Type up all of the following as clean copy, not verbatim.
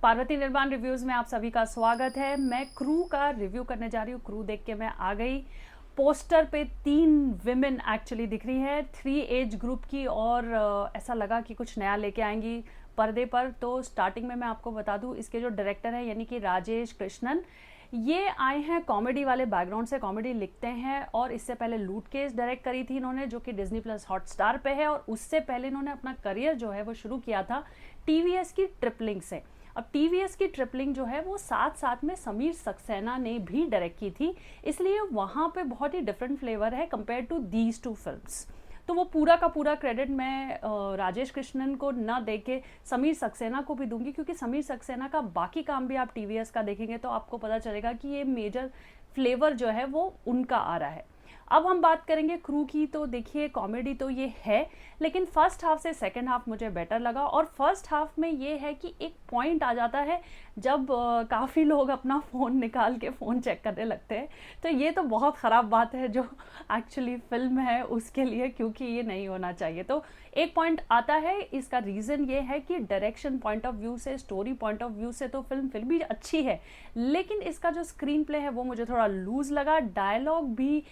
पार्वती निर्माण रिव्यूज़ में आप सभी का स्वागत है। मैं क्रू का रिव्यू करने जा रही हूँ। क्रू देख के मैं आ गई। पोस्टर पे 3 विमेन एक्चुअली दिख रही है, 3 एज ग्रुप की, और ऐसा लगा कि कुछ नया लेके आएंगी पर्दे पर। तो स्टार्टिंग में मैं आपको बता दूँ, इसके जो डायरेक्टर हैं यानी कि राजेश कृष्णन, ये आए हैं कॉमेडी वाले बैकग्राउंड से, कॉमेडी लिखते हैं। और इससे पहले लूट केस डायरेक्ट करी थी इन्होंने, जो कि डिज्नी प्लस हॉटस्टार पे है। और उससे पहले इन्होंने अपना करियर जो है वो शुरू किया था टीवीएस की ट्रिपलिंग से। अब टीवीएस की ट्रिपलिंग जो है वो साथ साथ में समीर सक्सेना ने भी डायरेक्ट की थी, इसलिए वहाँ पे बहुत ही डिफरेंट फ्लेवर है कंपेयर टू दीज 2 फिल्म्स। तो वो पूरा का पूरा क्रेडिट मैं राजेश कृष्णन को ना दे के समीर सक्सेना को भी दूंगी, क्योंकि समीर सक्सेना का बाकी काम भी आप टीवीएस का देखेंगे तो आपको पता चलेगा कि ये मेजर फ्लेवर जो है वो उनका आ रहा है। अब हम बात करेंगे क्रू की। तो देखिए, कॉमेडी तो ये है, लेकिन फर्स्ट हाफ से सेकंड हाफ मुझे बेटर लगा। और फर्स्ट हाफ में ये है कि एक पॉइंट आ जाता है जब काफ़ी लोग अपना फ़ोन निकाल के फ़ोन चेक करने लगते हैं। तो ये तो बहुत ख़राब बात है जो एक्चुअली फिल्म है उसके लिए, क्योंकि ये नहीं होना चाहिए। तो एक पॉइंट आता है, इसका रीज़न ये है कि डायरेक्शन पॉइंट ऑफ व्यू से, स्टोरी पॉइंट ऑफ व्यू से तो फिल्म भी अच्छी है, लेकिन इसका जो स्क्रीन प्ले है वो मुझे थोड़ा लूज़ लगा। डायलॉग भी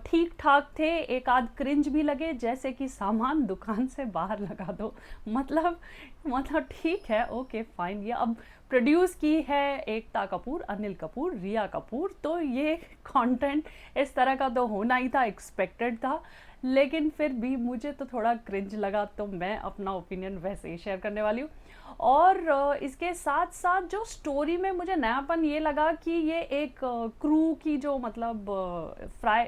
ठीक ठाक थे, एक आध क्रिंज भी लगे, जैसे कि सामान दुकान से बाहर लगा दो। मतलब ठीक है, ओके फाइन। ये अब प्रोड्यूस की है एकता कपूर, अनिल कपूर, रिया कपूर, तो ये कंटेंट इस तरह का तो होना ही था, एक्सपेक्टेड था। लेकिन फिर भी मुझे तो थोड़ा क्रिंज लगा, तो मैं अपना ओपिनियन वैसे ही शेयर करने वाली हूँ। और इसके साथ साथ जो स्टोरी में मुझे नयापन ये लगा कि ये एक क्रू की जो मतलब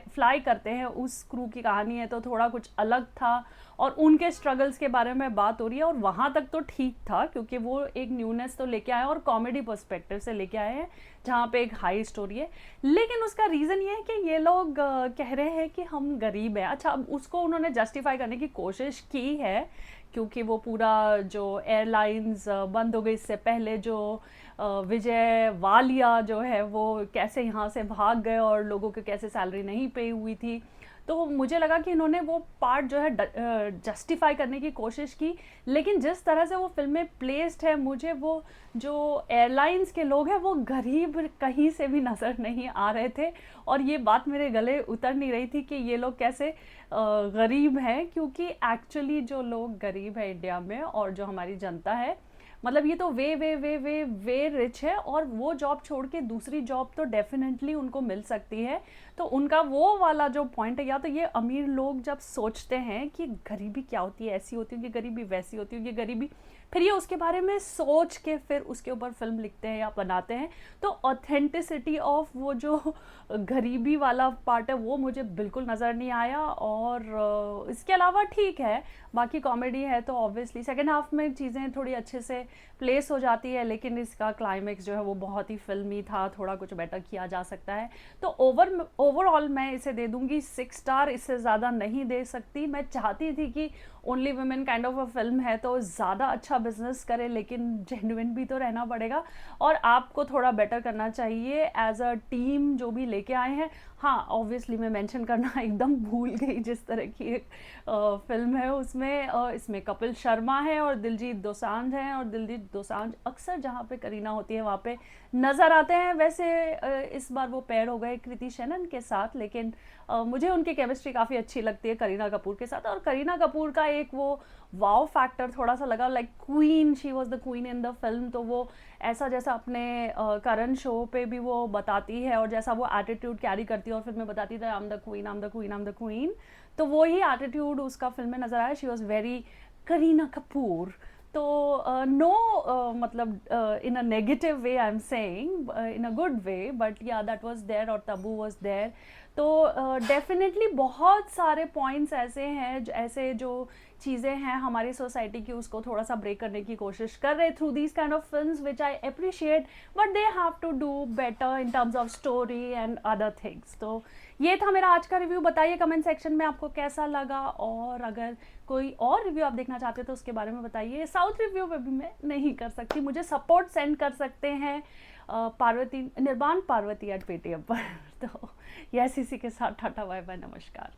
फ्लाई करते हैं उस क्रू की कहानी है, तो थोड़ा कुछ अलग था। और उनके स्ट्रगल्स के बारे में बात हो रही है, और वहाँ तक तो ठीक था, क्योंकि वो एक न्यूनेस तो लेके आए और कॉमेडी पर्सपेक्टिव से लेके आए हैं, जहाँ पे एक हाई स्टोरी है। लेकिन उसका रीज़न ये है कि ये लोग कह रहे हैं कि हम गरीब हैं। अच्छा, अब उसको उन्होंने जस्टिफाई करने की कोशिश की है, क्योंकि वो पूरा जो एयरलाइंस बंद हो गई इससे पहले, जो विजय वालिया जो है वो कैसे यहाँ से भाग गए और लोगों को कैसे सैलरी नहीं पे हुई थी। तो मुझे लगा कि इन्होंने वो पार्ट जो है जस्टिफाई करने की कोशिश की। लेकिन जिस तरह से वो फिल्म में प्लेस्ड है, मुझे वो जो एयरलाइंस के लोग हैं वो गरीब कहीं से भी नज़र नहीं आ रहे थे। और ये बात मेरे गले उतर नहीं रही थी कि ये लोग कैसे गरीब हैं, क्योंकि एक्चुअली जो लोग गरीब है इंडिया में और जो हमारी जनता है, मतलब ये तो वे वे वे वे वे रिच है, और वो जॉब छोड़ के दूसरी जॉब तो डेफिनेटली उनको मिल सकती है। तो उनका वो वाला जो पॉइंट है, या तो ये अमीर लोग जब सोचते हैं कि गरीबी क्या होती है, ऐसी होती होगी गरीबी, वैसी होती होगी गरीबी, फिर ये उसके बारे में सोच के फिर उसके ऊपर फिल्म लिखते हैं या बनाते हैं। तो ऑथेंटिसिटी ऑफ वो जो गरीबी वाला पार्ट है वो मुझे बिल्कुल नज़र नहीं आया। और इसके अलावा ठीक है, बाकी कॉमेडी है तो ऑब्वियसली सेकेंड हाफ में चीज़ें थोड़ी अच्छे से प्लेस हो जाती है, लेकिन इसका क्लाइमेक्स जो है वो बहुत ही फिल्मी था, थोड़ा कुछ बेटर किया जा सकता है। तो ओवरऑल मैं इसे दे दूंगी 6 स्टार, इससे ज़्यादा नहीं दे सकती। मैं चाहती थी कि only women kind of a film है तो ज़्यादा अच्छा बिजनेस करे, लेकिन जेन्युइन भी तो रहना पड़ेगा और आपको थोड़ा बेटर करना चाहिए एज अ टीम जो भी लेके आए हैं। हाँ, ऑब्वियसली मैं मेंशन करना एकदम भूल गई, जिस तरह की एक फिल्म है उसमें इसमें कपिल शर्मा है और दिलजीत दोसांझ हैं। और दिलजीत दोसांझ अक्सर जहाँ पे करीना होती है वहाँ पे नज़र आते हैं। वैसे इस बार वो पेयर हो गए कृति शेनन के साथ, लेकिन मुझे उनकी केमिस्ट्री काफ़ी अच्छी लगती है करीना कपूर के साथ। और करीना कपूर का एक वो वाव फैक्टर थोड़ा सा लगा, like queen, she was the queen in the film. तो वो ऐसा जैसा अपने करण शो पे भी वो बताती है और जैसा वो एटीट्यूड कैरी करती है और फिल्म में बताती है I am the queen, I am the queen, I am the queen, तो वो ही एटीट्यूड उसका फिल्म में नजर आया। She was very Kareena Kapoor. तो नो मतलब in a negative way I am saying, in a good way, but yeah that was there और तब्बू वाज देयर। तो डेफिनेटली बहुत सारे पॉइंट्स ऐसे हैं, ऐसे जो चीज़ें हैं हमारी सोसाइटी की, उसको थोड़ा सा ब्रेक करने की कोशिश कर रहे through these kind of films which I appreciate, but they have to do better in terms of story and other things. तो ये था मेरा आज का रिव्यू। बताइए कमेंट सेक्शन में आपको कैसा लगा, और अगर कोई और रिव्यू आप देखना चाहते हो तो उसके बारे में बताइए। साउथ रिव्यू पे भी मैं नहीं कर सकती, मुझे सपोर्ट सेंड कर सकते हैं पार्वती निर्माण पार्वती @paytm पर। तो यस, इसी के साथ टाटा बाय बाय, नमस्कार।